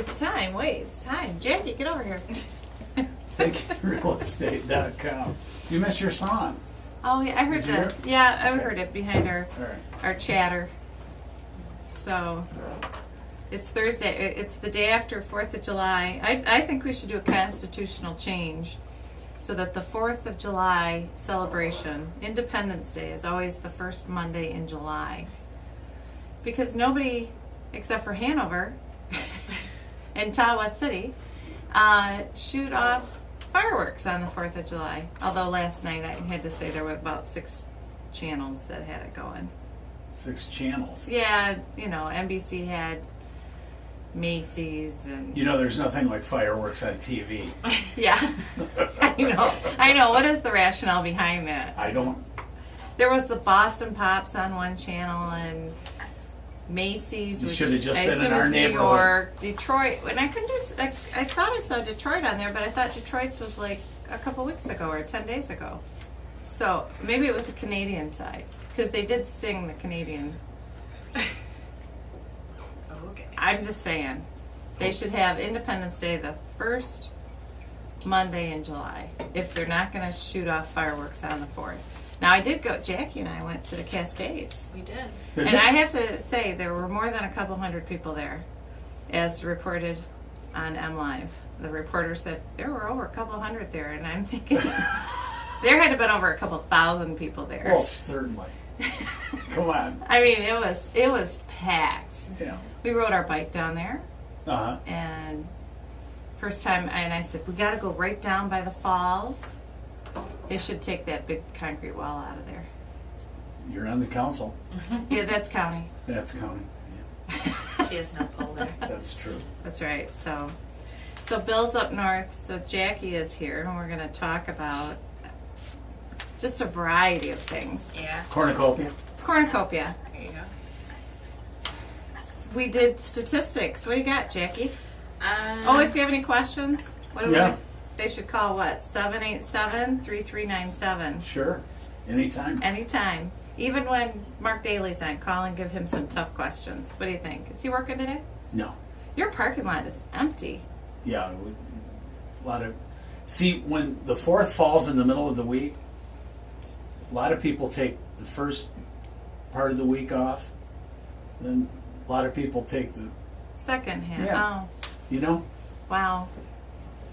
It's time. Wait, it's time. Jackie, get over here. ThinkRealestate.com. You missed your song. Oh, yeah, I heard Did you hear that. it? Yeah, I Okay. heard it behind All right. our chatter. So, it's Thursday. It's the day after 4th of July. I think we should do a constitutional change so that the 4th of July celebration, Independence Day, is always the first Monday in July. Because nobody, except for Hanover and Tawa City, shoot off fireworks on the 4th of July. Although last night I had to say there were about 6 channels that had it going. 6 channels. Yeah, you know, NBC had Macy's and... You know, there's nothing like fireworks on TV. Yeah, I know. What is the rationale behind that? I don't. There was the Boston Pops on one channel and Macy's, You which should have just I been in assume our is New neighborhood. York, Detroit. And I couldn't just, I thought I saw Detroit on there, but I thought Detroit's was like a couple weeks ago or 10 days ago. So maybe it was the Canadian side because they did sing the Canadian. Okay. I'm just saying they should have Independence Day the first Monday in July if they're not going to shoot off fireworks on the 4th. Now I did go. Jackie and I went to the Cascades. We did. Did And you? I have to say, there were more than a couple hundred people there, as reported on MLive. The reporter said there were over a couple hundred there, and I'm thinking there had to have been over a couple thousand people there. Well, certainly. Come on. I mean, it was packed. Yeah. We rode our bike down there, Uh-huh. and first time, and I said, we got to go right down by the falls. They should take that big concrete wall out of there. You're on the council. Yeah, that's county. That's county. She has no pull there. That's true. That's right. So Bill's up north. So Jackie is here, and we're going to talk about just a variety of things. Yeah. Cornucopia. Cornucopia. There you go. We did statistics. What do you got, Jackie? Um, Oh, if you have any questions, what do Yeah. they should call what? 787-3397. Sure. Anytime. Anytime. Even when Mark Daly's on, call and give him some tough questions. What do you think? Is he working today? No. Your parking lot is empty. Yeah. A lot of. See, when the 4th falls in the middle of the week, a lot of people take the first part of the week off. Then a lot of people take the, Second hand. Yeah. Oh, you know? wow.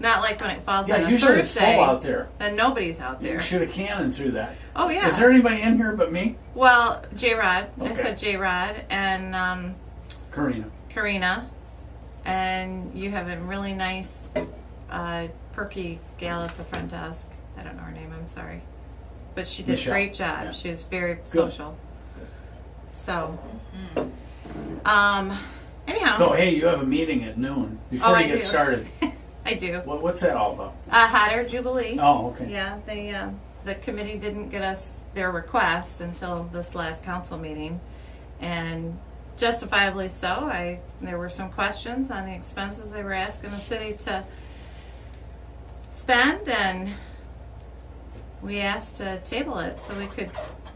Not like when it falls on Yeah, a usually it's Thursday. full out there. Then nobody's out You there. can shoot a cannon through that. Oh, yeah. Is there anybody in here but me? Well, J-Rod. I Okay. said J-Rod and Karina. Karina. And you have a really nice, perky gal at the front desk. I don't know her name, I'm sorry. But she did Michelle. a great job. Yeah. She was very social. So, anyhow. So, hey, you have a meeting at noon. Before I you get do. started, I do. what's that all about? Hot Air Jubilee. Oh, okay. Yeah, the committee didn't get us their request until this last council meeting, and justifiably so. There were some questions on the expenses they were asking the city to spend, and we asked to table it so we could,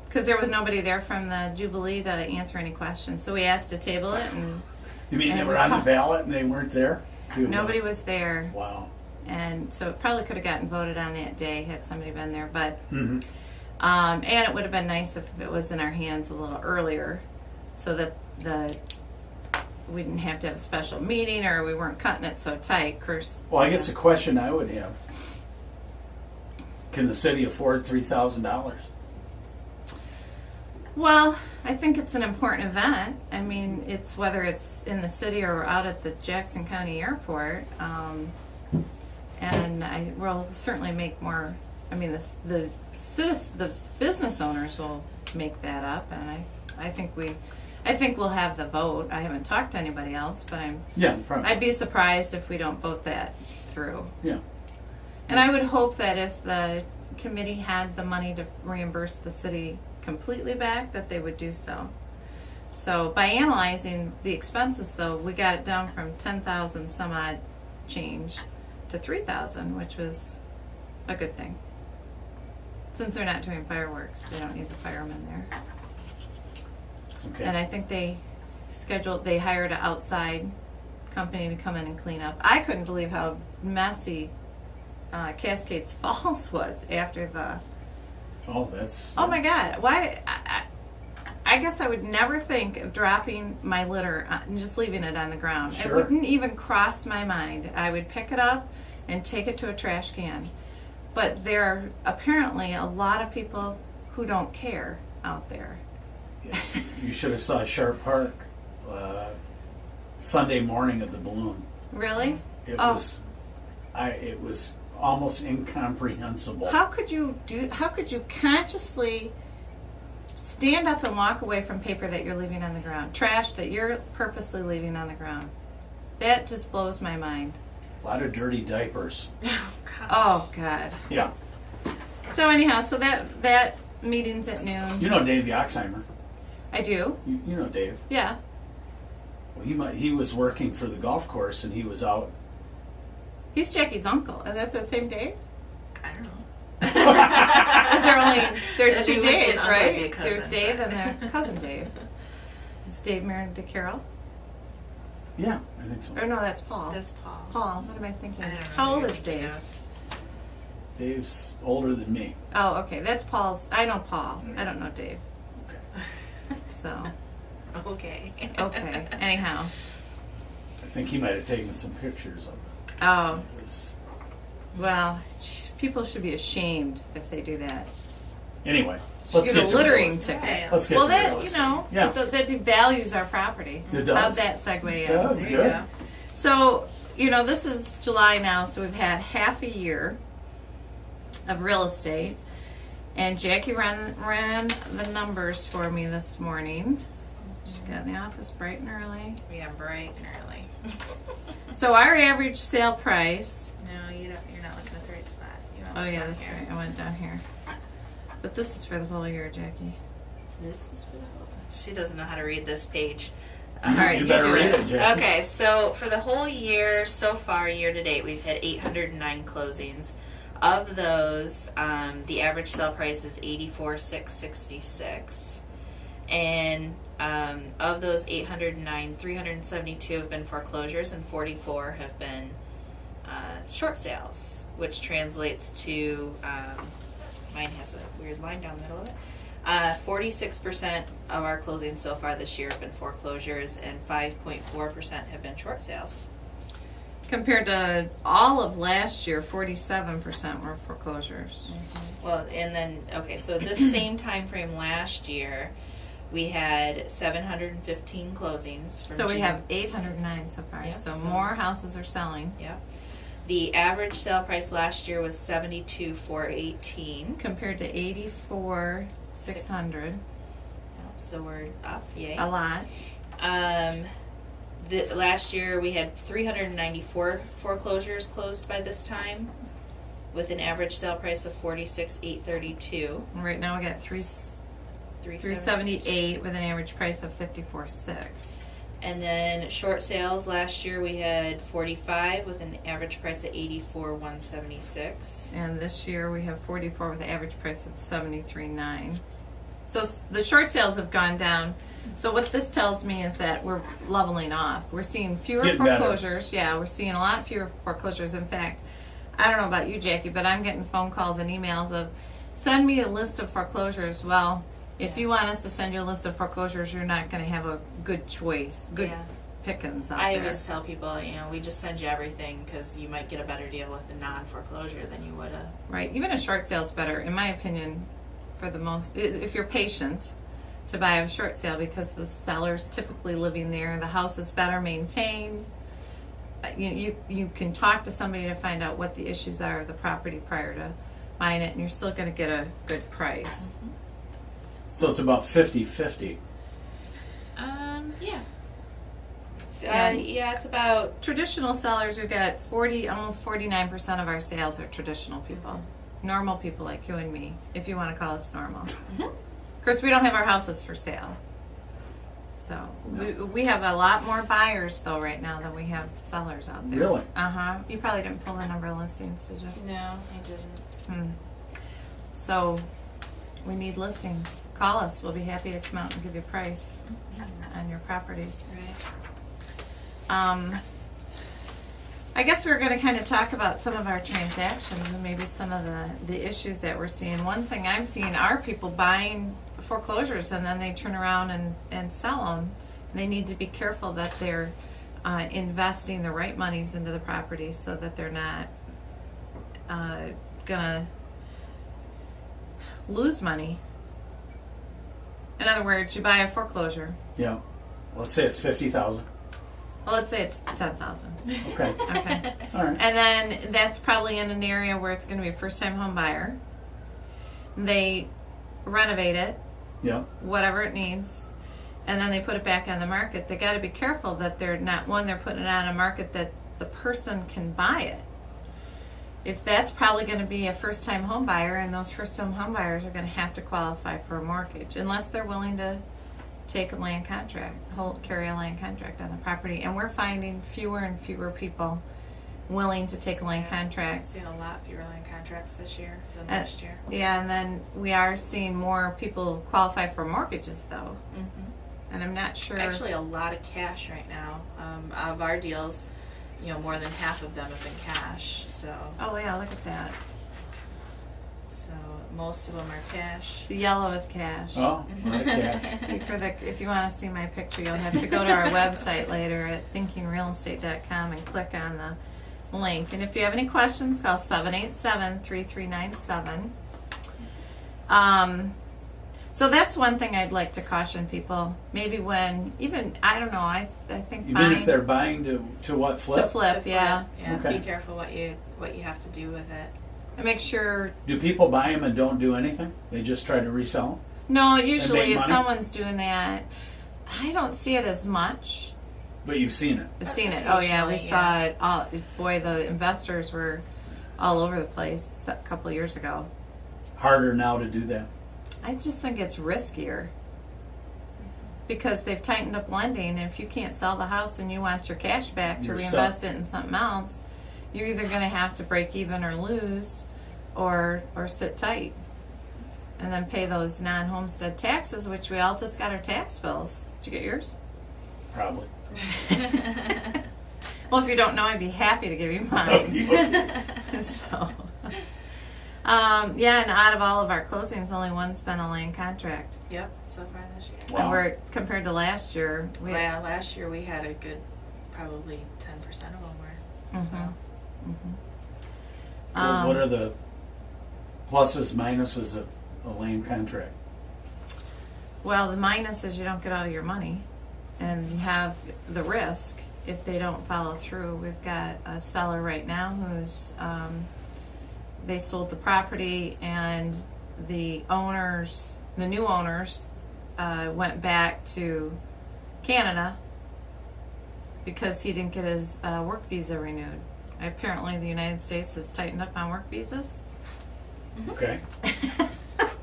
because there was nobody there from the Jubilee to answer any questions. So we asked to table it, and You mean they And were we on the call- ballot and they weren't there? nobody was there. Wow. And so it probably could have gotten voted on that day had somebody been there, but Mm-hmm. and it would have been nice if it was in our hands a little earlier, so that we didn't have to have a special meeting or we weren't cutting it so tight. Curse. Well, I guess the question I would have, can the city afford $3,000? Well, I think it's an important event. I mean, it's whether it's in the city or out at the Jackson County Airport, and I will certainly make more. I mean, the business owners will make that up, and I think we'll have the vote. I haven't talked to anybody else, but Yeah, probably. I'd be surprised if we don't vote that through. Yeah. And I would hope that if the committee had the money to reimburse the city completely back, that they would do so. So by analyzing the expenses, though, we got it down from 10,000 some odd change to 3,000, which was a good thing. Since they're not doing fireworks, they don't need the firemen there. Okay. And I think they hired an outside company to come in and clean up. I couldn't believe how messy Cascades Falls was after the. Oh, that's. Oh my God! Why? I guess I would never think of dropping my litter and just leaving it on the ground. Sure. It wouldn't even cross my mind. I would pick it up and take it to a trash can. But there are apparently a lot of people who don't care out there. Yeah. You should have saw Sharp Park Sunday morning at the Balloon. Really? It Oh. was, it was almost incomprehensible. How could you consciously stand up and walk away from paper that you're leaving on the ground, trash that you're purposely leaving on the ground? That just blows my mind. A lot of dirty diapers. Oh gosh. Oh God. Yeah. So anyhow, so that meeting's at noon. You know Dave Yoxheimer. I do. You know Dave. Yeah. Well, he was working for the golf course and he was out. He's Jackie's uncle. Is that the same Dave? I don't know. There's If two he would be an Daves, uncle, he'd be a right? cousin, There's Dave but- and their cousin Dave. Is Dave married to Carol? Yeah, I think so. Or no, that's Paul. That's Paul. Paul. What am I thinking? I don't know How who old you're is thinking Dave? of. Dave's older than me. Oh, okay. That's Paul's. I know Paul. I don't know Dave. Okay. So, Okay. okay. Anyhow. I think he might have taken some pictures of it. Oh, It was- well, people should be ashamed if they do that. Anyway, Should let's get get a to littering those. ticket. Let's get Well, to that, those. you know, Yeah. that devalues our property. It does. How'd that segue in? Yeah, that's There you good. go. So, you know, this is July now, so we've had half a year of real estate. And Jackie ran the numbers for me this morning. She got in the office bright and early. Yeah, bright and early. So our average sale price. No, you're not looking at the right spot. You want Oh to look yeah, down that's here. right. I went down here. But this is for the whole year, Jackie. This is for the whole. She doesn't know how to read this page. All right, You you better do read it. it, Jason. Okay, so for the whole year so far, year to date, we've had 809 closings. Of those, the average sale price is $84,666, and of those 809, 372 have been foreclosures, and 44 have been short sales, which translates to mine has a weird line down the middle of it. 46% of our closings so far this year have been foreclosures, and 5.4% have been short sales. Compared to all of last year, 47% were foreclosures. Well, and then, okay, so this same time frame last year, we had 715 closings. From So we June. have 809 so far. Yep, so so- more houses are selling Yep. The average sale price last year was $72,418. compared to 84,600. Yep, so we're up, yay. A lot. Last year we had 394 foreclosures closed by this time, with an average sale price of $46,832. And right now we got 378 with an average price of 54,600. And then short sales last year we had 45 with an average price of $84,176. And this year we have 44 with an average price of 73,900. So the short sales have gone down. So what this tells me is that we're leveling off. We're seeing fewer Getting better. foreclosures. Yeah, we're seeing a lot fewer foreclosures. In fact, I don't know about you, Jackie, but I'm getting phone calls and emails of, send me a list of foreclosures. Well, if you want us to send you a list of foreclosures, you're not going to have a good choice, good Yeah. pickings out I there. always tell people, we just send you everything because you might get a better deal with a non-foreclosure than you would a. Right. Even a short sale's better, in my opinion, for the most, if you're patient, to buy a short sale because the seller's typically living there, the house is better maintained. You can talk to somebody to find out what the issues are of the property prior to buying it, and you're still going to get a good price. So it's about 50-50. Yeah. And- Yeah, it's about. Traditional sellers, we've got almost 49% of our sales are traditional people. Normal people like you and me, if you want to call us normal. Of course, we don't have our houses for sale. So we have a lot more buyers though right now than we have sellers out there. Really? You probably didn't pull the number of listings, did you? No, I didn't. So we need listings. Call us. We'll be happy to come out and give you a price on your properties. Right. I guess we're going to kind of talk about some of our transactions and maybe some of the issues that we're seeing. One thing I'm seeing are people buying foreclosures and then they turn around and sell them. And they need to be careful that they're investing the right monies into the property so that they're not going to lose money. In other words, you buy a foreclosure. Yeah. Let's say it's 50,000. Well, let's say it's 10,000. Okay. Okay. All right. And then that's probably in an area where it's going to be a first-time home buyer. They renovate it, Yeah. whatever it needs, and then they put it back on the market. They got to be careful that they're not, one, they're putting it on a market that the person can buy it. If that's probably going to be a first-time home buyer, and those first-time home buyers are going to have to qualify for a mortgage unless they're willing to take a land contract, carry a land contract on the property. And we're finding fewer and fewer people willing to take a land I've contract. seen a lot fewer land contracts this year than last year. Yeah, and then we are seeing more people qualify for mortgages, though. Mm-hmm. And I'm not sure. Actually, a lot of cash right now. Of our deals, more than half of them have been cash. So, Oh yeah, look at that. so most of them are cash. The yellow is cash. Oh, okay. See, if you want to see my picture, you'll have to go to our website later at thinkingrealestate.com and click on the link. And if you have any questions, call 787-3397. So that's one thing I'd like to caution people. Maybe when, even, I don't know, I think Even buying if they're buying to what, flip? to flip, yeah. Yeah. Okay. Be careful what you have to do with it. And make sure, Do people buy them and don't do anything? They just try to resell them? no, usually make if money? someone's doing that, I don't see it as much. But you've seen it. I've seen it. Oh yeah, we Occasionally, saw it. All, boy, the investors were all over the place a couple of years ago. Harder now to do that. I just think it's riskier because they've tightened up lending. And if you can't sell the house and you want your cash back to You're reinvest it in something else, you're either going to have to break even or lose, or sit tight, and then pay those non-homestead taxes, which we all just got our tax bills. Did you get yours? Probably. Well, if you don't know, I'd be happy to give you mine. Okay. So, yeah, and out of all of our closings, only one's been a land contract. Yep, so far this year. Wow. And we're, compared to last year, we Yeah, last year we had a good, probably 10% of them were. Mhm. Well, what are the pluses, minuses of a land contract? well, the minus is you don't get all your money, and you have the risk if they don't follow through. We've got a seller right now who's they sold the property, and the owners, the new owners, went back to Canada because he didn't get his work visa renewed. Apparently, the United States has tightened up on work visas. Okay.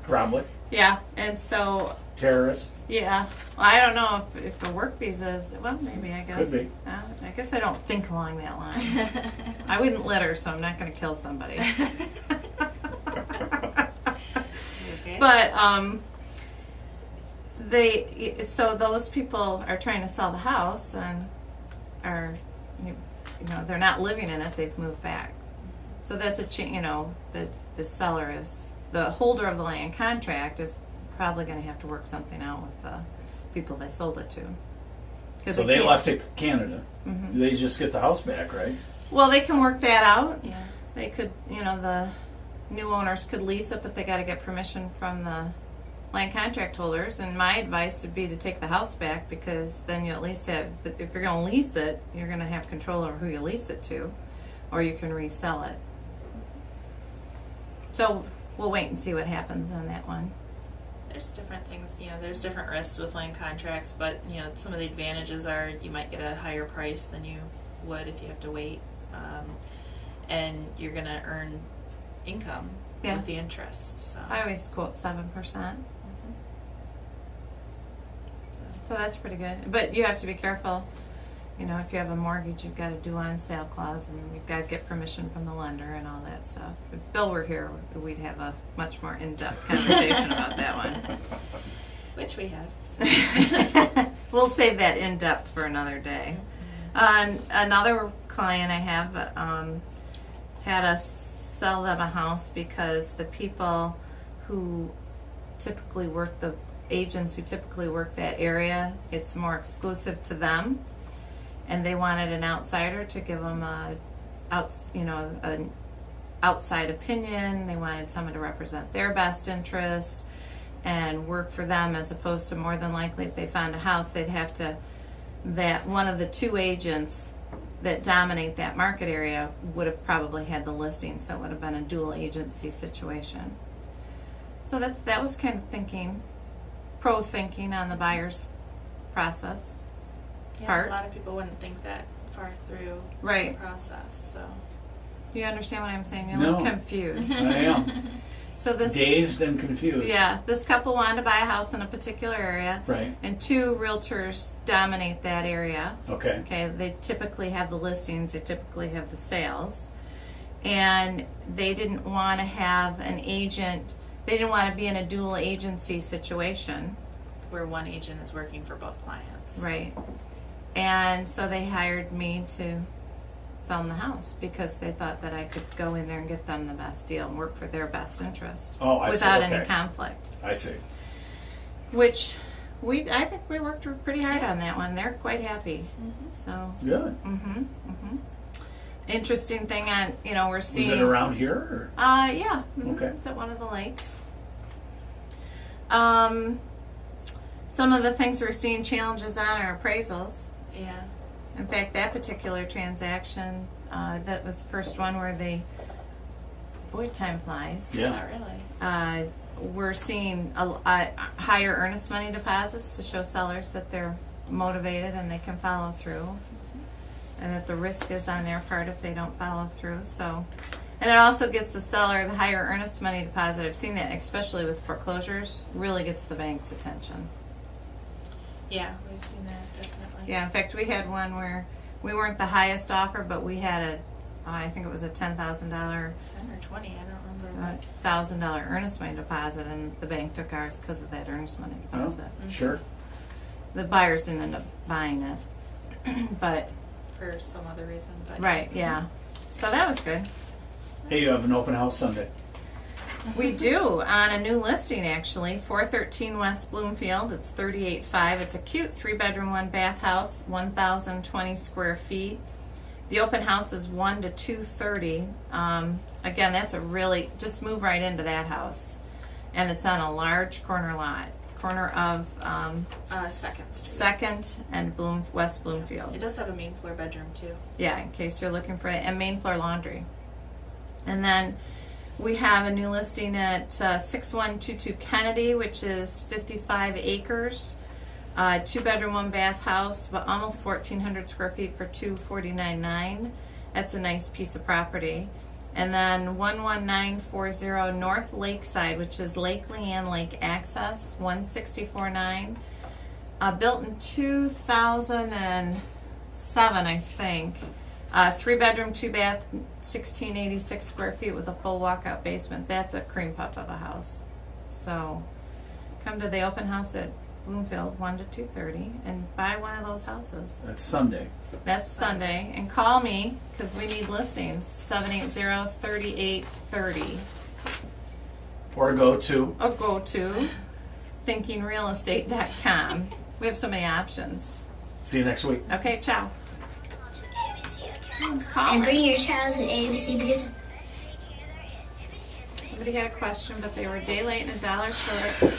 Probably. Yeah, and so Terrorists. yeah, well, I don't know if the work visa is, well, maybe, I guess. Could be. I guess I don't think along that line. I wouldn't litter, so I'm not going to kill somebody. Okay. But so those people are trying to sell the house and are, they're not living in it. They've moved back. So that's the seller is, the holder of the land contract is probably going to have to work something out with the people they sold it to. 'Cause So we they can't- left it Canada. Mhm. They just get the house back, right? Well, they can work that out. Yeah. They could, the new owners could lease it, but they got to get permission from the land contract holders. And my advice would be to take the house back, because then you at least have, if you're going to lease it, you're going to have control over who you lease it to, or you can resell it. So we'll wait and see what happens on that one. There's different things, there's different risks with land contracts, but, some of the advantages are you might get a higher price than you would if you have to wait. And you're going to earn income Yeah. with the interest. So. I always quote 7%. So that's pretty good. But you have to be careful. If you have a mortgage, you've got to do on sale clause, and you've got to get permission from the lender and all that stuff. If Bill were here, we'd have a much more in-depth conversation about that one. Which we have. So. We'll save that in-depth for another day. Another client I have had us sell them a house because the people who typically work, the agents who typically work that area, it's more exclusive to them, and they wanted an outsider to give them an outside opinion. They wanted someone to represent their best interest and work for them, as opposed to, more than likely, if they found a house, they'd have to, that one of the two agents that dominate that market area would have probably had the listing, so it would have been a dual agency situation. So that was kind of thinking, pro thinking on the buyer's process. Yeah, part. a lot of people wouldn't think that far through Right. the process. So You understand what I'm saying? You're No. confused. I am So this, dazed and confused. yeah, this couple wanted to buy a house in a particular area, Right. and two realtors dominate that area. Okay. Okay, they typically have the listings, they typically have the sales, and they didn't want to have an agent, they didn't want to be in a dual agency situation, Where one agent is working for both clients. right? And so they hired me to sell them the house because they thought that I could go in there and get them the best deal and work for their best interest Oh, I see. without Okay. any conflict. I see. Which I think we worked pretty hard on that one. They're quite happy. Mm-hmm. So, Good. interesting thing on, we're Was seeing. it around here? Or? Yeah. Okay. It's at one of the lakes. Some of the things we're seeing challenges on are appraisals. Yeah. In fact, that particular transaction, that was the first one where time flies. Yeah. Not really. We're seeing a higher earnest money deposits to show sellers that they're motivated and they can follow through, and that the risk is on their part if they don't follow through. So, and it also gets the seller, the higher earnest money deposit, I've seen that especially with foreclosures, really gets the bank's attention. Yeah, we've seen that definitely. Yeah, in fact, we had one where we weren't the highest offer, but we had I think it was a $10,000 10 or 20, I don't remember. $1,000 earnest money deposit, and the bank took ours because of that earnest money deposit. Sure. The buyers didn't end up buying it, but For some other reason, but right, yeah. So that was good. Hey, you have an open house Sunday. We do, on a new listing actually, 413 West Bloomfield. It's 38.5. It's a cute 3-bedroom, 1-bath house, 1,020 square feet. The open house is 1 to 2:30. Again, that's a really, just move right into that house, and it's on a large corner lot, corner of 2nd Street. Second and West Bloomfield. It does have a main floor bedroom too. Yeah, in case you're looking for it, and main floor laundry. And then we have a new listing at 6122 Kennedy, which is 55 acres, 2-bedroom, 1-bath house, but almost 1,400 square feet for $249,900. That's a nice piece of property. And then 11940 North Lakeside, which is Lake Leanne Lake Access, 164.9. Built in 2007, I think. 3-bedroom, 2-bath, 1,686 square feet with a full walkout basement. That's a cream puff of a house. So come to the open house at Bloomfield, 1 to 2:30, and buy one of those houses. That's Sunday. That's Sunday. And call me, because we need listings, 780-3830. Or go to. Or go to thinkingrealestate.com. We have so many options. See you next week. Okay, ciao. And Call bring your child to ABC because Somebody had a question, but they were a day late and $1 short.